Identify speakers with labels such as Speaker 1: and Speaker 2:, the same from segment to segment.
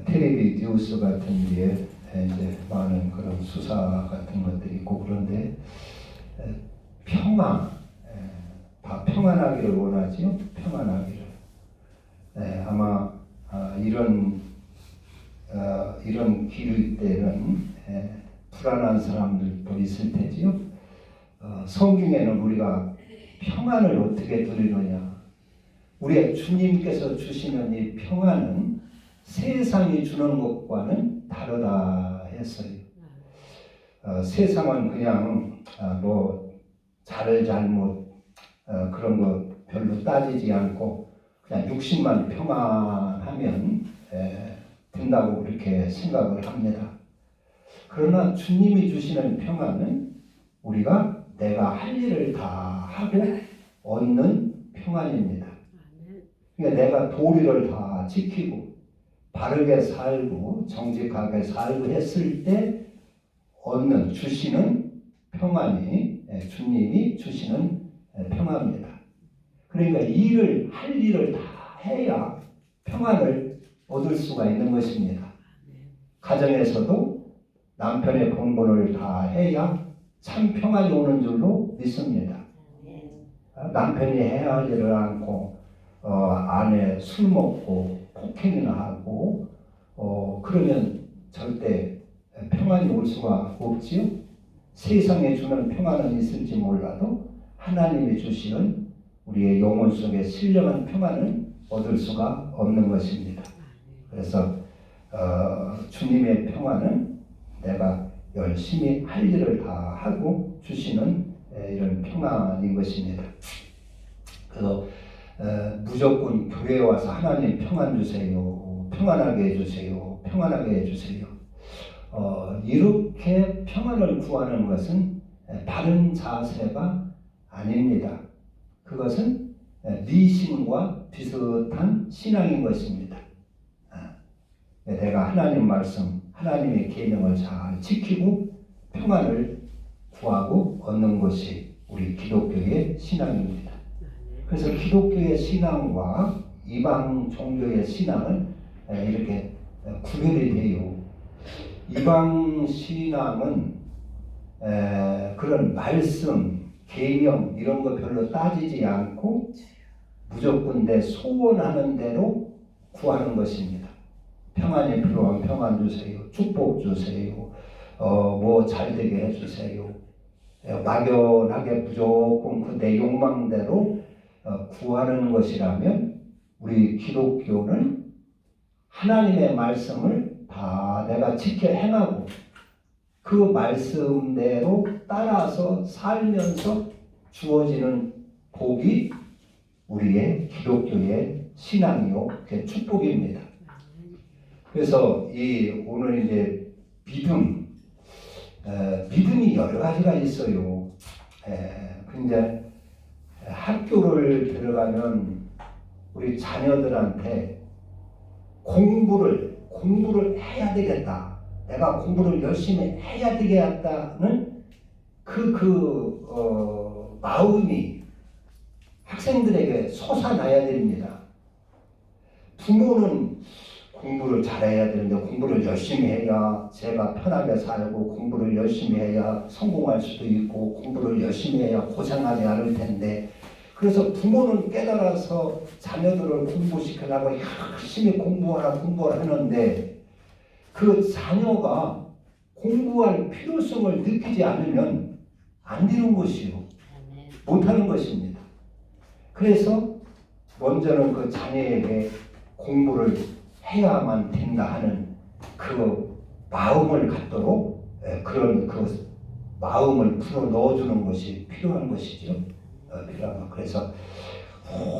Speaker 1: 텔레비 뉴스 같은 게 이제 많은 그런 수사 같은 것들이 있고 그런데 평화, 다 평안하기를 원하지요. 평안하기를. 아마 이런 기류 때는 불안한 사람들도 있을 테지요. 성경에는 우리가 평안을 어떻게 누리느냐? 우리 주님께서 주시는 이 평안은 세상이 주는 것과는 다르다 했어요. 세상은 그냥 뭐 잘못 그런 거 별로 따지지 않고 그냥 육신만 평안하면 된다고 그렇게 생각을 합니다. 그러나 주님이 주시는 평안은 우리가 내가 할 일을 다 하고 얻는 평안입니다. 그러니까 내가 도리를 다 지키고 바르게 살고 정직하게 살고 했을 때 얻는 주시는 평안이 주님이 주시는 평안입니다. 그러니까 할 일을 다 해야 평안을 얻을 수가 있는 것입니다. 가정에서도 남편의 본분을 다 해야 참 평안이 오는 줄로 믿습니다. 남편이 해야 할 일을 않고 아내 술 먹고 폭행이나 하고 그러면 절대 평안이 올 수가 없지요. 세상에 주는 평안은 있을지 몰라도 하나님이 주시는 우리의 영혼 속에 신령한 평안은 얻을 수가 없는 것입니다. 그래서 주님의 평안은 내가 열심히 할 일을 다 하고 주시는 이런 평안인 것입니다. 그래서 무조건 교회에 와서 하나님 평안 주세요, 평안하게 해주세요, 평안하게 해주세요. 이렇게 평안을 구하는 것은 바른 자세가 아닙니다. 그것은 미신과 비슷한 신앙인 것입니다. 내가 하나님 말씀, 하나님의 계명을 잘 지키고 평안을 구하고 얻는 것이 우리 기독교의 신앙입니다. 그래서 기독교의 신앙과 이방 종교의 신앙은 이렇게 구별이 돼요. 이방 신앙은 그런 말씀, 계명 이런 거 별로 따지지 않고 무조건 내 소원하는 대로 구하는 것입니다. 평안이 필요한 평안 주세요. 축복 주세요. 뭐 잘되게 해주세요. 막연하게 무조건 그 내 욕망대로 구하는 것이라면 우리 기독교는 하나님의 말씀을 다 내가 지켜 행하고 그 말씀대로 따라서 살면서 주어지는 복이 우리의 기독교의 신앙이요, 그 축복입니다. 그래서 오늘 이제 믿음이 여러 가지가 있어요. 근데 학교를 들어가면 우리 자녀들한테 공부를 해야 되겠다. 내가 공부를 열심히 해야 되겠다는 마음이 학생들에게 솟아나야 됩니다. 부모는 공부를 잘해야 되는데 공부를 열심히 해야 제가 편하게 살고 공부를 열심히 해야 성공할 수도 있고 공부를 열심히 해야 고생하지 않을 텐데 그래서 부모는 깨달아서 자녀들을 공부시키려고 열심히 공부하라 하는데 그 자녀가 공부할 필요성을 느끼지 않으면 안 되는 것이요. 못하는 것입니다. 그래서 먼저는 그 자녀에게 공부를 해야만 된다 하는 그 마음을 갖도록 그런 그 마음을 풀어 넣어주는 것이 필요한 것이죠. 그래서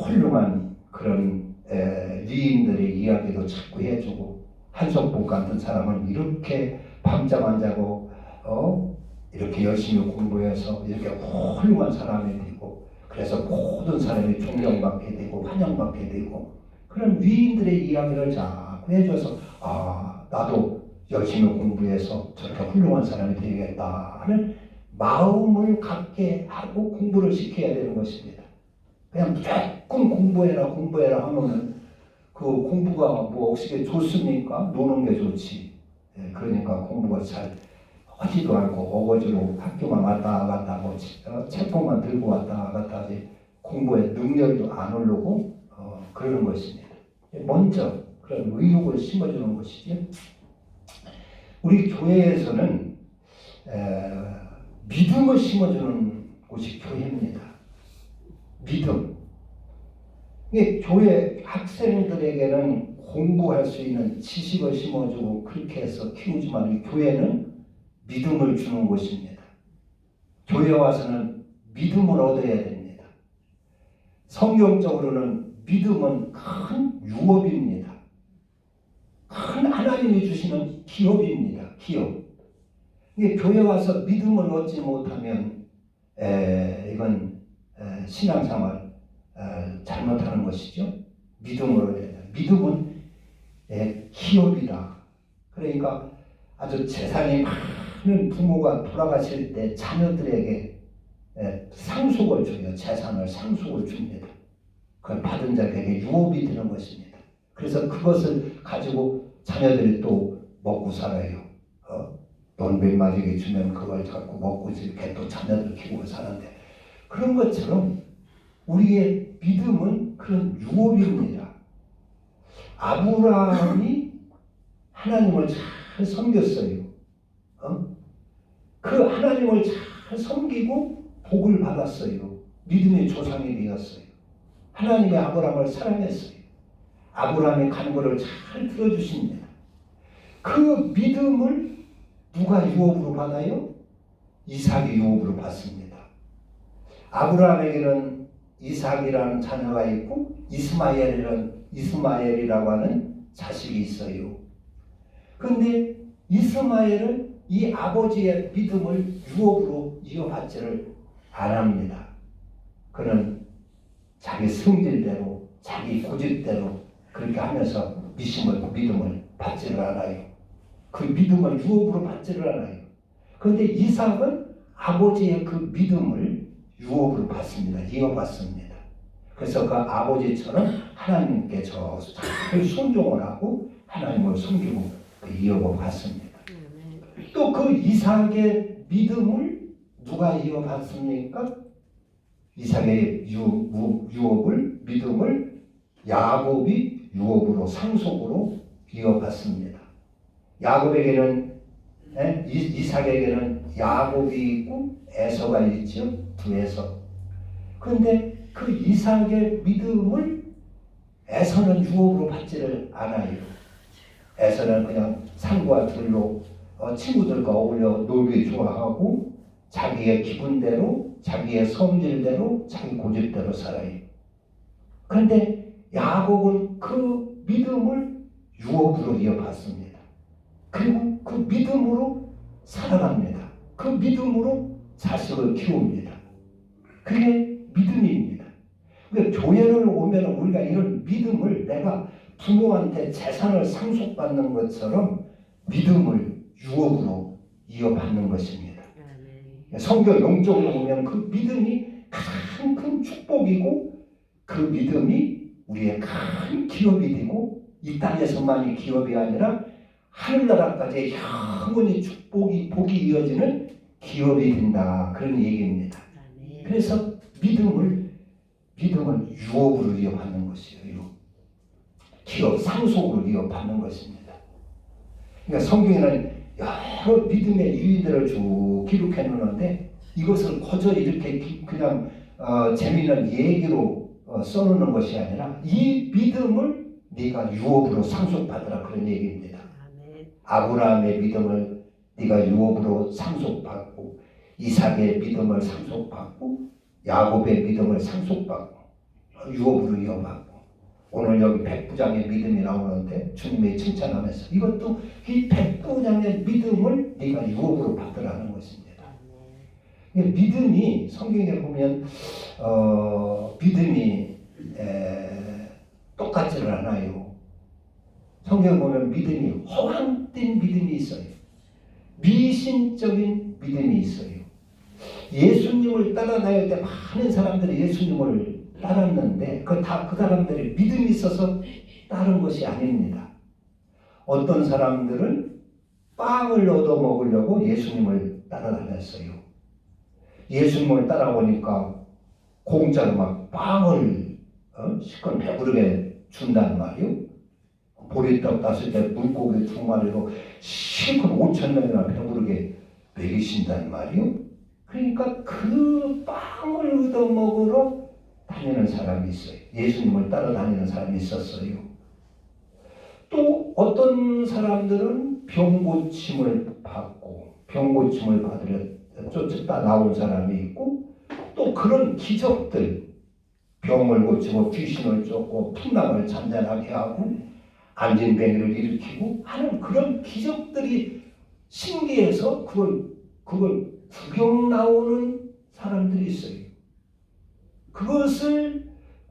Speaker 1: 훌륭한 그런 리인들의 이야기도 자꾸 해주고 한석복 같은 사람은 이렇게 밤잠 안 자고 이렇게 열심히 공부해서 이렇게 훌륭한 사람이 되고 그래서 모든 사람이 존경받게 되고 환영받게 되고 그런 위인들의 이야기를 자꾸 해줘서 나도 열심히 공부해서 저렇게 훌륭한 사람이 되겠다 하는 마음을 갖게 하고 공부를 시켜야 되는 것입니다. 그냥 무조건 공부해라 하면은 그 공부가 뭐 어떻게 좋습니까? 노는 게 좋지. 예, 그러니까 공부가 잘 하지도 않고 어거지로 학교만 왔다 갔다 하고 책통만 들고 왔다 갔다 하지 공부에 능력도 안 오르고 그러는 것입니다. 먼저 그런 의욕을 심어주는 것이죠. 우리 교회에서는 믿음을 심어주는 곳이 교회입니다. 믿음. 이게 교회 학생들에게는 공부할 수 있는 지식을 심어주고 그렇게 해서 키우지만 교회는 믿음을 주는 곳입니다. 교회 와서는 믿음을 얻어야 됩니다. 성경적으로는 믿음은 큰 유업입니다. 큰 하나님이 주시는 기업입니다. 기업. 이게 교회 와서 믿음을 얻지 못하면 이건 신앙생활 잘못하는 것이죠. 믿음을 얻어야 돼요. 믿음은 기업이다. 그러니까 아주 재산이 많은 부모가 돌아가실 때 자녀들에게 상속을 줘요. 재산을 상속을 줍니다. 그걸 받은 자에게 유업이 되는 것입니다. 그래서 그것을 가지고 자녀들이 또 먹고 살아요. 돈 몇 마디게 주면 그걸 갖고 먹고 이렇게 또 자녀들 키우고 사는데 그런 것처럼 우리의 믿음은 그런 유업입니다. 아브라함이 하나님을 잘 섬겼어요. 그 하나님을 잘 섬기고 복을 받았어요. 믿음의 조상이 되었어요. 하나님의 아브라함을 사랑했어요. 아브라함의 간구를 잘 들어주십니다. 그 믿음을 누가 유업으로 받아요? 이삭이 유업으로 받습니다. 아브라함에게는 이삭이라는 자녀가 있고 이스마엘이라고 하는 자식이 있어요. 그런데 이스마엘은 이 아버지의 믿음을 유업으로 이어받지를 않습니다. 그는 자기 성질대로 자기 고집대로 그렇게 하면서 믿음을 받지를 않아요. 그 믿음을 유업으로 받지를 않아요. 그런데 이삭은 아버지의 그 믿음을 유업으로 받습니다. 이어받습니다. 그래서 그 아버지처럼 하나님께 잘 순종을 하고 하나님을 섬기고 이어받습니다. 또 그 이삭의 믿음을 누가 이어받습니까? 이삭의 유업을 믿음을 야곱이 유업으로 상속으로 이어받습니다. 야곱에게는 이삭에게는 야곱이 있고 에서가 있죠. 두 에서. 그런데 그 이삭의 믿음을 에서는 유업으로 받지를 않아요. 에서는 그냥 산과 들로 친구들과 어울려 놀기 좋아하고 자기의 기분대로 자기의 성질대로 자기 고집대로 살아요. 그런데 야곱은 그 믿음을 유업으로 이어받습니다. 그리고 그 믿음으로 살아갑니다. 그 믿음으로 자식을 키웁니다. 그게 믿음입니다. 그러니까 교회를 오면 우리가 이런 믿음을 내가 부모한테 재산을 상속받는 것처럼 믿음을 유업으로 이어받는 것입니다. 성경 영적으로 보면 그 믿음이 가장 큰 축복이고 그 믿음이 우리의 큰 기업이 되고 이 땅에서만이 기업이 아니라 하늘나라까지 영원히 복이 이어지는 기업이 된다. 그런 얘기입니다. 그래서 믿음은 유업으로 이어받는 것이에요. 기업 상속으로 이어받는 것입니다. 그러니까 성경에는 여러 믿음의 유의들을 쭉 기록해 놓는데 이것을 거저 이렇게 그냥 재미있는 얘기로 써놓는 것이 아니라 이 믿음을 네가 유업으로 상속받으라 그런 얘기입니다. 아브라함의 믿음을 네가 유업으로 상속받고 이삭의 믿음을 상속받고 야곱의 믿음을 상속받고 유업으로 이어받고 오늘 여기 백부장의 믿음이 나오는데 주님의 칭찬하면서 이것도 이 백부장의 믿음을 네가 유업으로 받으라는 것입니다. 믿음이 성경에 보면 믿음이 똑같지를 않아요. 성경에 보면 믿음이 허황된 믿음이 있어요. 미신적인 믿음이 있어요. 예수님을 따라다닐 때 많은 사람들이 예수님을 따랐는데 그 사람들이 믿음이 있어서 다른 것이 아닙니다. 어떤 사람들은 빵을 얻어 먹으려고 예수님을 따라다녔어요. 예수님을 따라오니까 공짜로 막 빵을 실컷 배부르게 준단 말이요. 보리떡 5개, 물고기 2마리로 실컷 5,000명이나 배부르게 먹이신단 말이요. 그러니까 그 빵을 얻어 먹으러 다니는 사람이 있어요. 예수님을 따라다니는 사람이 있었어요. 또 어떤 사람들은 병 고침을 받고 병 고침을 받으려 쫓았다 나온 사람이 있고, 또 그런 기적들, 병을 고치고 귀신을 쫓고 풍랑을 잔잔하게 하고 안진뱅이를 일으키고 하는 그런 기적들이 신기해서 그걸 구경 나오는 사람들이 있어요. 그것을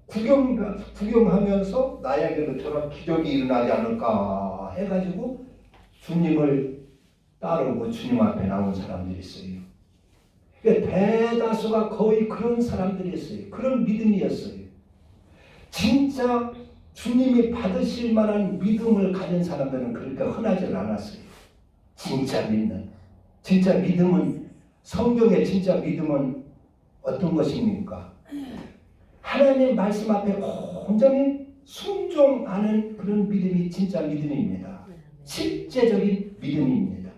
Speaker 1: 구경하면서 나에게도 저런 기적이 일어나지 않을까 해가지고 주님을 따르고 주님 앞에 나온 사람들이 있어요. 대다수가 거의 그런 사람들이 있어요. 그런 믿음이었어요. 진짜 주님이 받으실 만한 믿음을 가진 사람들은 그렇게 흔하지 않았어요. 진짜 믿음은, 성경의 진짜 믿음은 어떤 것입니까? 하나님 말씀 앞에 온전히 순종하는 그런 믿음이 진짜 믿음입니다. 실제적인 믿음입니다.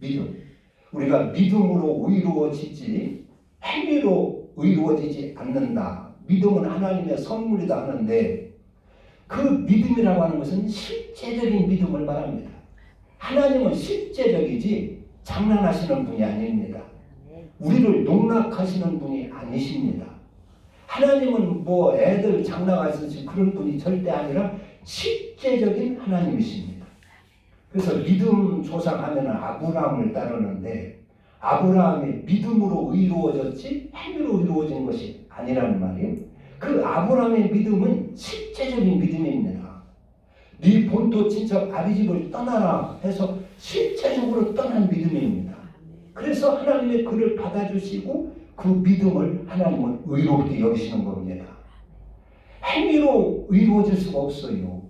Speaker 1: 믿음. 우리가 믿음으로 의로워지지 행위로 의로워지지 않는다. 믿음은 하나님의 선물이다 하는데, 그 믿음이라고 하는 것은 실제적인 믿음을 말합니다. 하나님은 실제적이지 장난하시는 분이 아닙니다. 우리를 농락하시는 분이 아니십니다. 하나님은 뭐 애들 장난하시지 그런 분이 절대 아니라 실제적인 하나님이십니다. 그래서 믿음 조상하면 아브라함을 따르는데, 아브라함이 믿음으로 의로워졌지 행위로 의로워진 것이 아니라는 말이에요. 그 아브라함의 믿음은 실제적인 믿음입니다. 네 본토 친척 아비집을 떠나라 해서 실제적으로 떠난 믿음입니다. 그래서 하나님의 그를 받아주시고 그 믿음을 하나님은 의롭게 여기시는 겁니다. 행위로 의로워질 수가 없어요.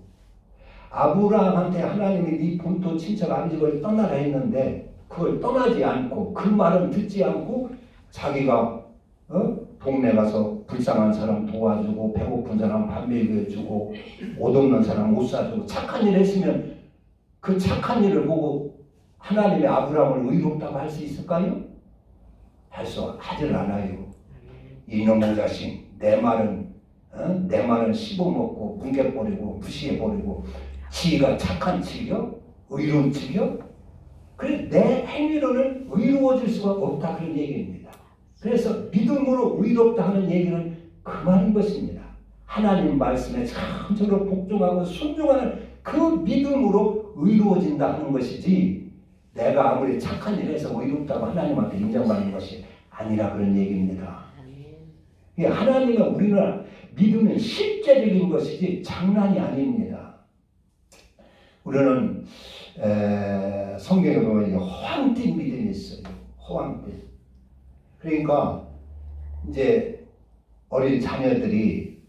Speaker 1: 아브라함한테 하나님이 네 본토 친척 아비집을 떠나라 했는데 그걸 떠나지 않고, 그 말은 듣지 않고 자기가 동네 가서 불쌍한 사람 도와주고 배고픈 사람 밥 먹여주고 옷 없는 사람 옷 사주고 착한 일 했으면 그 착한 일을 보고 하나님의 아브라함을 의롭다고 할 수 있을까요? 하질 않아요. 이놈의 자식, 내 말은 씹어먹고 뭉개버리고 무시해버리고 지가 착한 척이요? 의로운 척이요? 그래 내 행위로는 의로워질 수가 없다, 그런 얘기입니다. 그래서 믿음으로 의롭다 하는 얘기는 그 말인 것입니다. 하나님 말씀에 참으로 복종하고 순종하는 그 믿음으로 의로워진다 하는 것이지, 내가 아무리 착한 일 해서 의롭다고 하나님한테 인정받는 것이 아니라 그런 얘기입니다. 하나님은 우리는 믿음은 실제적인 것이지 장난이 아닙니다. 우리는 성경에 보면 허황된 믿음이 있어요. 허황된. 그러니까 이제 어린 자녀들이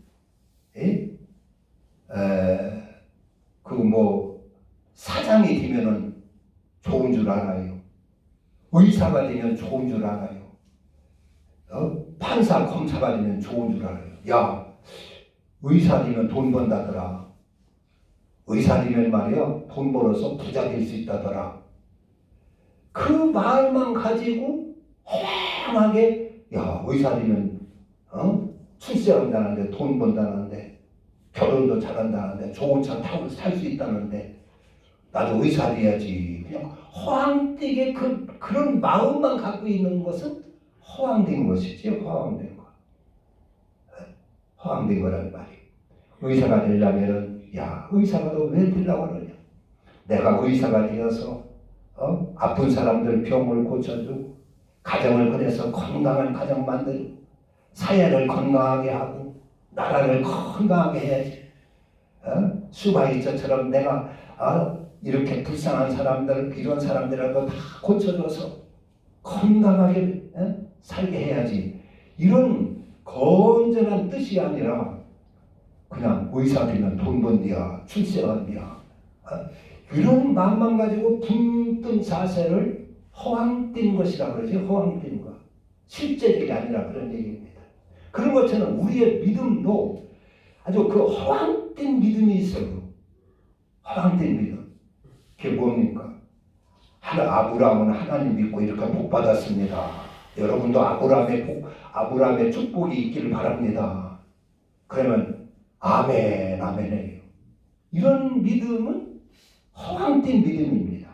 Speaker 1: 그 뭐 사장이 되면은 좋은 줄 알아요. 의사가 되면 좋은 줄 알아요. 판사 검사가 되면 좋은 줄 알아요. 야, 의사 되면 돈 번다더라. 의사 되면 말이야 돈 벌어서 부자 될 수 있다더라. 그 말만 가지고 허황하게, 야, 의사 되면 출세한다는데 돈 번다는데 결혼도 잘한다는데 좋은 차 타고 살 수 있다는데 나도 의사 돼야지. 그냥 허황되게 그런 마음만 갖고 있는 것은 허황된 것이지. 허황된 거. 허황된 거란 말이에요. 의사가 되려면은, 야, 의사가 너 왜 되려고 그러냐. 내가 의사가 되어서 아픈 사람들 병을 고쳐주고 가정을 그래서 건강한 가정 만들고 사회를 건강하게 하고 나라를 건강하게 해야지. 슈바이처처럼 내가 이렇게 불쌍한 사람들, 이런 사람들하고 다 고쳐줘서 건강하게 살게 해야지. 이런 건전한 뜻이 아니라 그냥 의사 되면 돈 번디야, 출세한디야. 이런 마음만 가지고 붕 뜬 자세를 허황 띈 것이라 그러지. 허황 띈 것. 실제적이 아니라 그런 얘기입니다. 그런 것처럼 우리의 믿음도 아주 그 허황 띈 믿음이 있어요. 허황 띈 믿음. 그게 뭡니까? 아브라함은 하나님 믿고 이렇게 복 받았습니다. 여러분도 아브라함의 축복이 있기를 바랍니다. 그러면 아멘, 아멘이에요. 이런 믿음은 허황된 믿음입니다.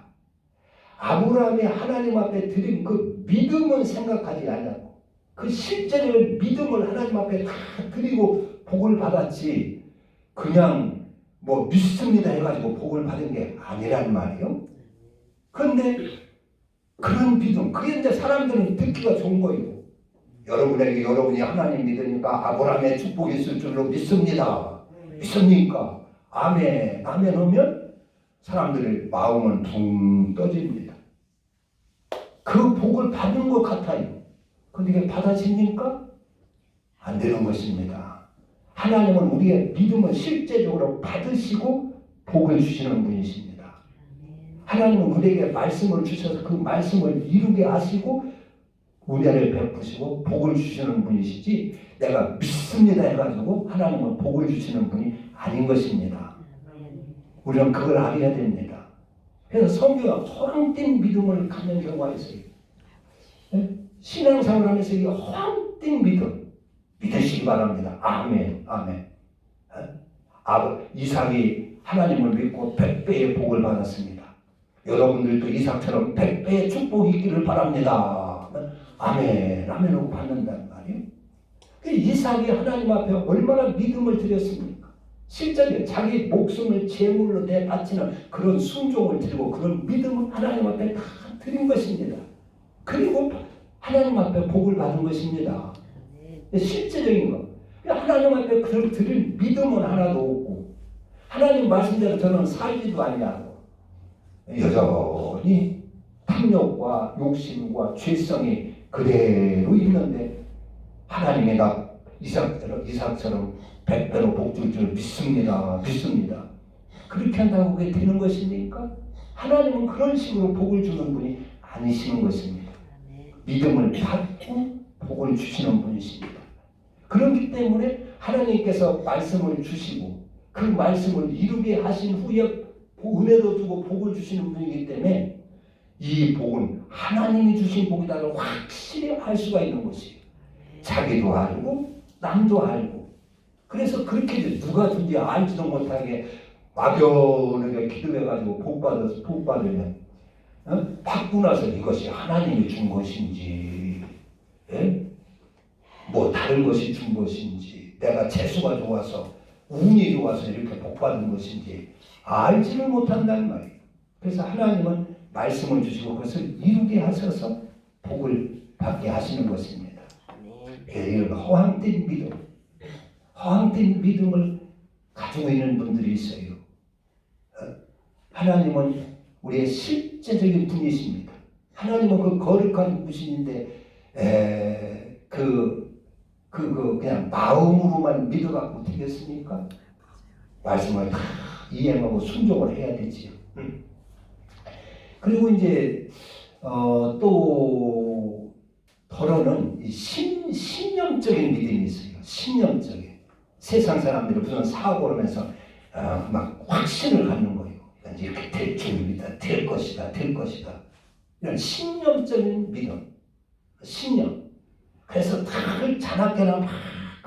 Speaker 1: 아브라함이 하나님 앞에 드린 그 믿음은 생각하지 않았고 그 실제적인 믿음을 하나님 앞에 다 드리고 복을 받았지 그냥 뭐 믿습니다 해가지고 복을 받은 게 아니란 말이에요. 그런데 그런 믿음, 그게 이제 사람들은 듣기가 좋은 거예요. 여러분이 하나님 믿으니까 아브라함의 축복이 있을 줄로 믿습니다. 믿습니까? 아멘, 아멘 하면 사람들의 마음은 붕 떠집니다. 그 복을 받는 것 같아요. 근데 이게 받아집니까? 안 되는 것입니다. 하나님은 우리의 믿음을 실제적으로 받으시고 복을 주시는 분이십니다. 하나님은 우리에게 말씀을 주셔서 그 말씀을 이루게 하시고 은혜를 베푸시고 복을 주시는 분이시지 내가 믿습니다 해가지고 하나님은 복을 주시는 분이 아닌 것입니다. 우리는 그걸 알아야 됩니다. 그래서 성경에 허황된 믿음을 갖는 경우가 있어요. 신앙생활 하면서 이 허황된 믿음 믿으시기 바랍니다. 아멘, 아멘. 이삭이 하나님을 믿고 100배의 복을 받았습니다. 여러분들도 이삭처럼 100배의 축복이 있기를 바랍니다. 아멘, 아멘하고 받는단 말이에요. 이삭이 하나님 앞에 얼마나 믿음을 드렸습니까? 실제로 자기 목숨을 제물로 내바치는 그런 순종을 드리고 그런 믿음을 하나님 앞에 다 드린 것입니다. 그리고 하나님 앞에 복을 받은 것입니다. 실제적인 거. 하나님 앞에 그걸 드릴 믿음은 하나도 없고 하나님 말씀대로 저는 살지도 아니하고 여전히 탐욕과 욕심과 죄성이 그대로 있는데 하나님이 나 이삭처럼 100배로 복 줄 줄 믿습니다. 그렇게 한다고 그게 되는 것입니까? 하나님은 그런 식으로 복을 주는 분이 아니시는 것입니다. 믿음을 받고 복을 주시는 분이십니다. 그렇기 때문에 하나님께서 말씀을 주시고 그 말씀을 이루게 하신 후에 은혜도 주고 복을 주시는 분이기 때문에 이 복은 하나님이 주신 복이다를 확실히 알 수가 있는 것이에요. 자기도 알고 남도 알고 그래서 그렇게 누가든지 알지도 못하게 막연하게 기도해가지고 복 받으면 받고 나서 이것이 하나님이 준 것인지 뭐 다른 것이 준 것인지 내가 재수가 좋아서 운이 좋아서 이렇게 복 받은 것인지 알지를 못한다는 말이에요. 그래서 하나님은 말씀을 주시고 그것을 이루게 하셔서 복을 받게 하시는 것입니다. 이런 허황된 믿음을 가지고 있는 분들이 있어요. 하나님은 우리의 실제적인 분이십니다. 하나님은 그 거룩한 분이신데 그냥 마음으로만 믿어갖고 되겠습니까? 말씀을 다 이행하고 순종을 해야 되지요. 그리고 이제 또 더러는 신념적인 믿음이 있어요. 신념적인 세상 사람들이 무슨 사고를 하면서 막 확신을 갖는 거예요. 이렇게 될 줄입니다. 될 것이다. 이런 신념적인 믿음, 신념. 그래서 다들 자나깨나 막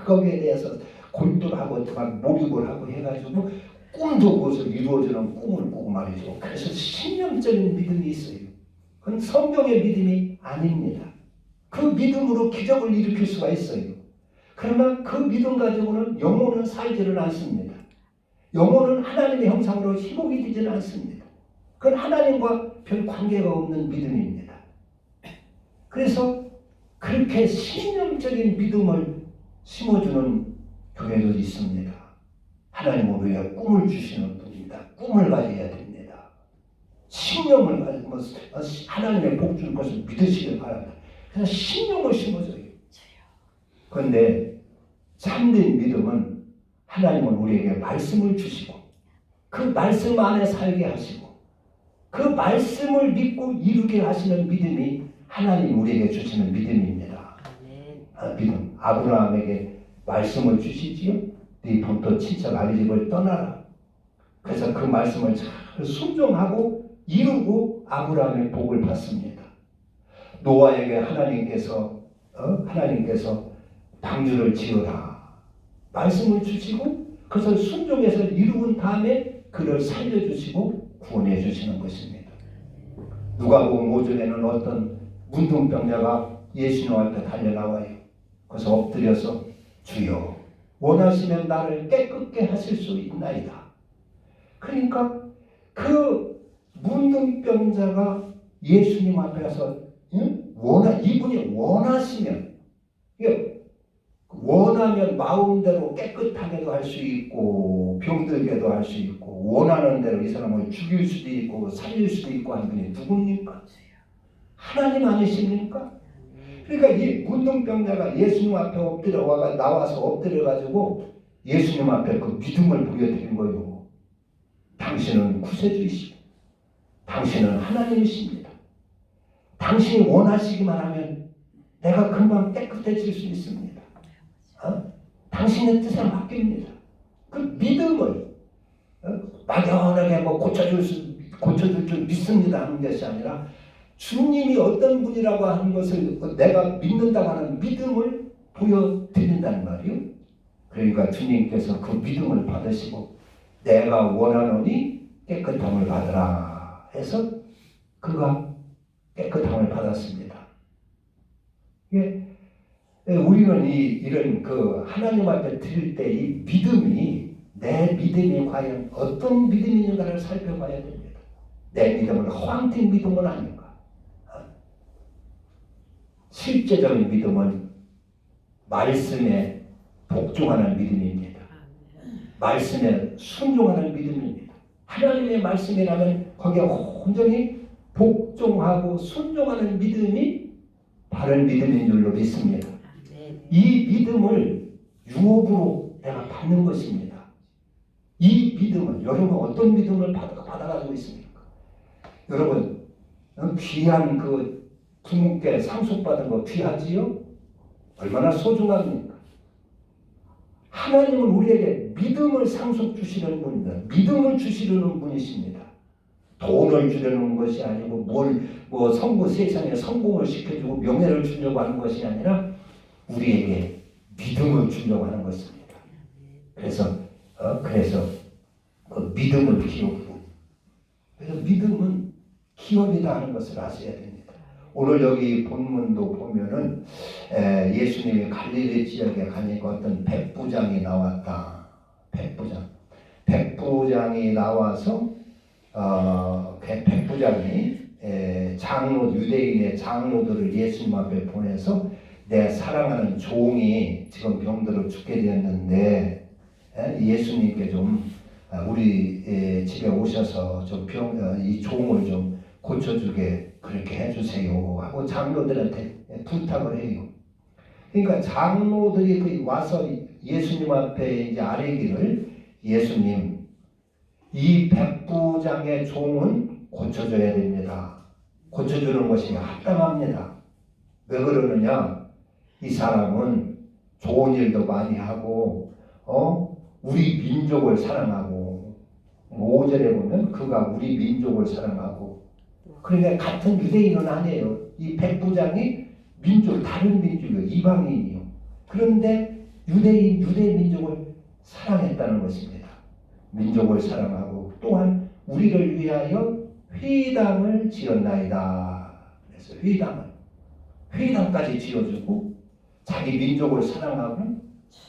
Speaker 1: 거기에 대해서 골똘하고 막 몰입을 하고 해가지고 꿈도 그것을 이루어지는 꿈을 꾸고 말이죠. 그래서 신념적인 믿음이 있어요. 그건 성경의 믿음이 아닙니다. 그 믿음으로 기적을 일으킬 수가 있어요. 그러나 그 믿음 가지고는 영혼은 살지를 않습니다. 영혼은 하나님의 형상으로 희복이 되지는 않습니다. 그건 하나님과 별 관계가 없는 믿음입니다. 그래서 그렇게 신념적인 믿음을 심어주는 교회도 있습니다. 하나님은 우리에게 꿈을 주시는 분입니다. 꿈을 가져야 됩니다. 신념을 가지고 하나님의 복 줄 것을 믿으시길 바랍니다. 그래서 신념을 심어줘요. 그런데 참된 믿음은 하나님은 우리에게 말씀을 주시고 그 말씀 안에 살게 하시고 그 말씀을 믿고 이루게 하시는 믿음이 하나님 우리에게 주시는 믿음입니다. 믿음. 아브라함에게 말씀을 주시지요. 네 본토 친척 아비 집을 떠나라. 그래서 그 말씀을 잘 순종하고 이루고 아브라함의 복을 받습니다. 노아에게 하나님께서 방주를 지어라 말씀을 주시고 그것을 순종해서 이루은 다음에 그를 살려주시고 구원해 주시는 것입니다. 누가복음 5장에는 어떤 문둥병자가 예수님 앞에 달려나와요. 그래서 엎드려서 주여 원하시면 나를 깨끗게 하실 수 있나이다. 그러니까 그 문둥병자가 예수님 앞에 가서 이분이 원하면 마음대로 깨끗하게도 할 수 있고 병들게도 할 수 있고 원하는 대로 이 사람을 죽일 수도 있고 살릴 수도 있고 하는 분이 누굽니까? 하나님 아니십니까? 그러니까 이 문둥병자가 예수님 앞에 나와서 엎드려가지고 예수님 앞에 그 믿음을 보여드린 거예요. 당신은 구세주이시고 당신은 하나님이십니다. 당신이 원하시기만 하면 내가 금방 깨끗해질 수 있습니다. 당신의 뜻에 맡깁니다. 그 믿음을 막연하게 고쳐줄 줄 믿습니다 하는 것이 아니라 주님이 어떤 분이라고 하는 것을 내가 믿는다고 하는 믿음을 보여드린다는 말이요. 그러니까 주님께서 그 믿음을 받으시고 내가 원하노니 깨끗함을 받으라 해서 그가 깨끗함을 받았습니다. 우리는 이런 하나님 앞에 드릴 때 이 믿음이 내 믿음이 과연 어떤 믿음인가를 살펴봐야 됩니다. 내 믿음은 허황된 믿음은 아닌가? 실제적인 믿음은 말씀에 복종하는 믿음입니다. 말씀에 순종하는 믿음입니다. 하나님의 말씀이라면 거기에 온전히 복종하고 순종하는 믿음이 바른 믿음인 줄로 믿습니다. 이 믿음을 유업으로 내가 받는 것입니다. 이 믿음은 여러분 어떤 믿음을 받아가지고 있습니까? 여러분 귀한 그 부모께 상속받은 거 귀하지요? 얼마나 소중합니까? 하나님은 우리에게 믿음을 상속 주시는 분입니다. 믿음을 주시려는 분이십니다. 돈을 주려는 것이 아니고 세상에 성공을 시켜주고 명예를 주려고 하는 것이 아니라 우리에게 믿음을 주려고 하는 것입니다. 그래서 그 믿음을 기업으로. 그래서 믿음은 기업이다 하는 것을 아셔야 됩니다. 오늘 여기 본문도 보면은 예수님이 갈릴리 지역에 가니까 어떤 백부장이 나왔다. 백부장이 나와서 백부장이 유대인의 장로들을 예수님 앞에 보내서 내 사랑하는 종이 지금 병들어 죽게 되었는데 예수님께 좀 우리 집에 오셔서 이 종을 좀 고쳐주게 그렇게 해주세요 하고 장로들한테 부탁을 해요. 그러니까 장로들이 와서 예수님 앞에 이제 아뢰기를 예수님 이 백부장의 종은 고쳐줘야 됩니다. 고쳐주는 것이 합당합니다. 왜 그러느냐? 이 사람은 좋은 일도 많이 하고 우리 민족을 사랑하고 5절에 보면 그가 우리 민족을 사랑하고 그러니까 같은 유대인은 아니에요. 이 백부장이 다른 민족이요. 이방인이요. 그런데 유대 민족을 사랑했다는 것입니다. 민족을 사랑하고 또한 우리를 위하여 회당을 지었나이다. 그래서 회당까지 지어주고 자기 민족을 사랑하고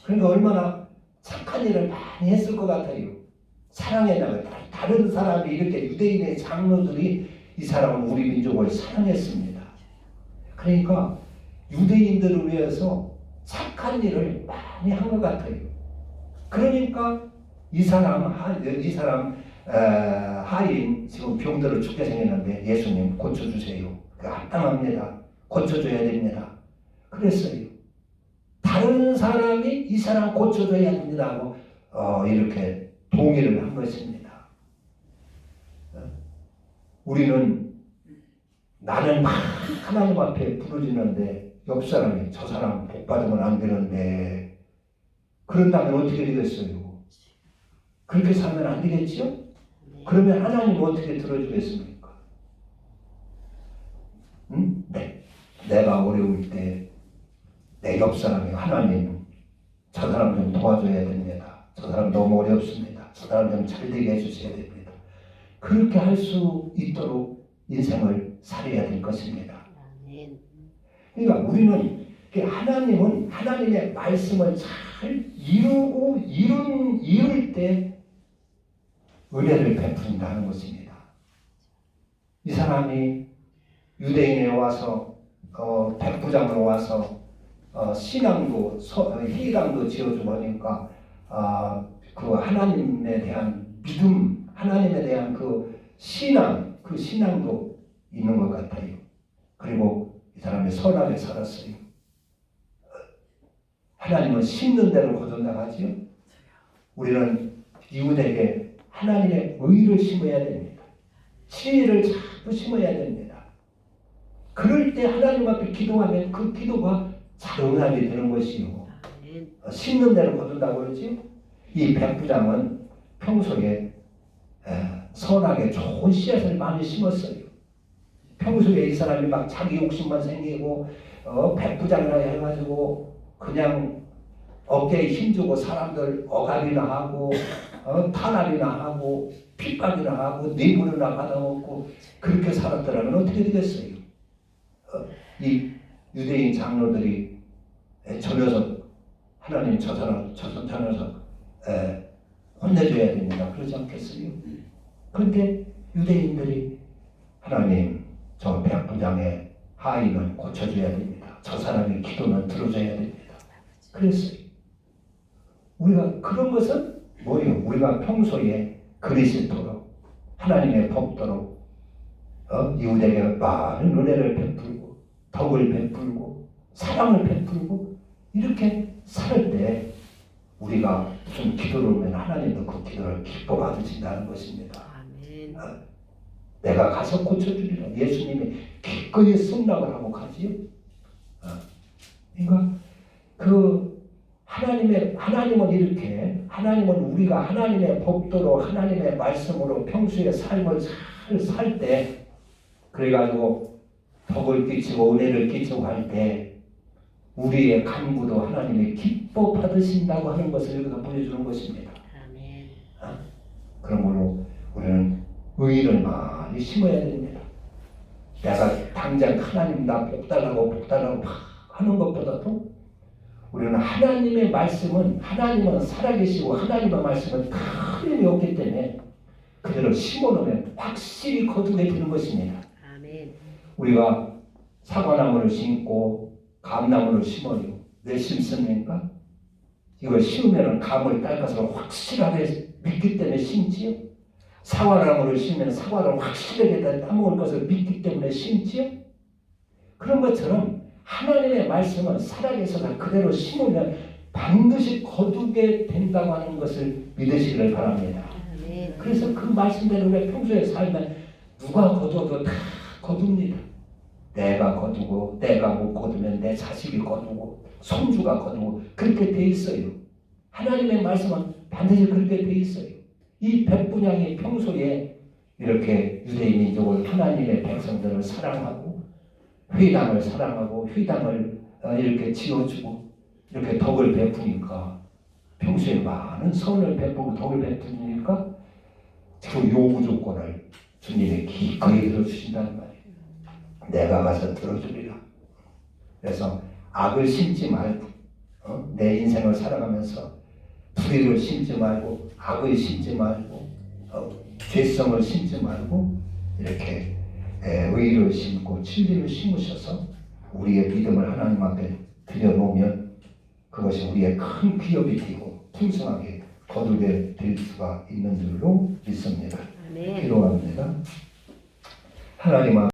Speaker 1: 그러니까 얼마나 착한 일을 많이 했을 것 같아요. 사랑해나가 다른 사람이 이렇게 유대인의 장로들이 이 사람은 우리 민족을 사랑했습니다. 그러니까 유대인들을 위해서 착한 일을 많이 한 것 같아요. 그러니까 이 사람 하인 지금 병들어 죽게 생겼는데 예수님 고쳐주세요. 합당합니다. 고쳐줘야 됩니다. 그랬어요. 다른 사람이 이 사람 고쳐줘야 됩니다 하고 이렇게 동의를 한 것입니다. 우리는 나는 막 하나님 앞에 부르짖는데 옆 사람이 저 사람 복 받으면 안 되는데 그런다면 어떻게 되겠어요? 그렇게 살면 안 되겠지요? 그러면 하나님 어떻게 들어주겠습니까? 응? 네. 내가 어려울 때 내 옆 사람이 하나님 저 사람 좀 도와줘야 됩니다. 저 사람 너무 어렵습니다. 저 사람 좀 잘되게 해주셔야 됩니다. 그렇게 할 수 있도록 인생을 살아야 될 것입니다. 그러니까 우리는 하나님은 하나님의 말씀을 잘 이룰 때 은혜를 베푼다는 것입니다. 이 사람이 유대인에 와서 백부장으로 와서 신앙도 희당도 지어주고 하니까 그 하나님에 대한 믿음, 하나님에 대한 그 신앙도 있는 것 같아요. 그리고 이 사람이 선하게 살았어요. 하나님은 심는 대로 거둔다고 하지요. 우리는 이웃에게 하나님의 의를 심어야 됩니다. 지혜를 자꾸 심어야 됩니다. 그럴 때 하나님 앞에 기도하면 그 기도가 잘 응답이 되는 것이요. 심는 대로 거둔다고 그러지요. 이 백부장은 평소에 선하게 좋은 씨앗을 많이 심었어요. 평소에 이 사람이 막 자기 욕심만 생기고 백부장이라 해가지고 그냥 어깨에 힘주고 사람들 억압이나 하고 탄압이나 하고 핍박이나 하고 뇌물이나 받아먹고 그렇게 살았더라면 어떻게 되겠어요? 이 유대인 장로들이 저 녀석 하나님 저 녀석 혼내줘야 됩니다. 그러지 않겠어요? 그런데 유대인들이 하나님 저 백부장의 하인은 고쳐줘야 됩니다. 저 사람의 기도는 들어줘야 됩니다. 그랬어요. 우리가 그런 것은 뭐예요? 우리가 평소에 그리스도로 하나님의 법도로 이웃에게 많은 은혜를 베풀고 덕을 베풀고 사랑을 베풀고 이렇게 살 때 우리가 무슨 기도를 하면 하나님도 그 기도를 기뻐 받으신다는 것입니다. 내가 가서 고쳐주리라. 예수님이 기꺼이 승낙을 하고 가지요. 그러니까 하나님은 이렇게 우리가 하나님의 법도로 하나님의 말씀으로 평소에 삶을 잘 살 때 그래가지고 덕을 끼치고 은혜를 끼치고 할 때 우리의 간구도 하나님이 기뻐 받으신다고 하는 것을 여기서 보여주는 것입니다. 그러므로 우리는 의를 많이 심어야 됩니다. 내가 당장 하나님 나 복달라고 막 하는 것보다도 우리는 하나님의 말씀은 하나님은 살아계시고 하나님의 말씀은 틀림이 없기 때문에 그대로 심어놓으면 확실히 거두게 되는 것입니다. 우리가 사과나무를 심고 감나무를 심어요. 왜 심습니까? 이걸 심으면 감을 딸 것을 확실하게 믿기 때문에 심지요. 사과나무를 심으면 사과를 확실하게 따먹을 것을 믿기 때문에 심지요. 그런 것처럼 하나님의 말씀은 살아계셔서 그대로 심으면 반드시 거두게 된다고 하는 것을 믿으시기를 바랍니다. 그래서 그 말씀대로 우리가 평소에 살면 누가 거두어도 다 거둡니다. 내가 거두고 내가 못 거두면 내 자식이 거두고 손주가 거두고 그렇게 돼 있어요. 하나님의 말씀은 반드시 그렇게 돼 있어요. 이 백부장이 평소에 이렇게 유대인 민족을 하나님의 백성들을 사랑하고 회당을 사랑하고 회당을 이렇게 지어주고 이렇게 덕을 베푸니까 평소에 많은 선을 베푸고 덕을 베푸니까 그 요구 조건을 주님이 기꺼이 들어주신다는 말이에요. 내가 가서 들어주리라. 그래서 악을 심지 말고 내 인생을 살아가면서 불의를 심지 말고 악을 심지 말고 죄성을 심지 말고 이렇게 의를 심고 진리를 심으셔서 우리의 믿음을 하나님 앞에 들여놓으면 그것이 우리의 큰 기업이 되고 풍성하게 거두게 될 수가 있는 줄로 믿습니다. 기도합니다. 하나님 앞에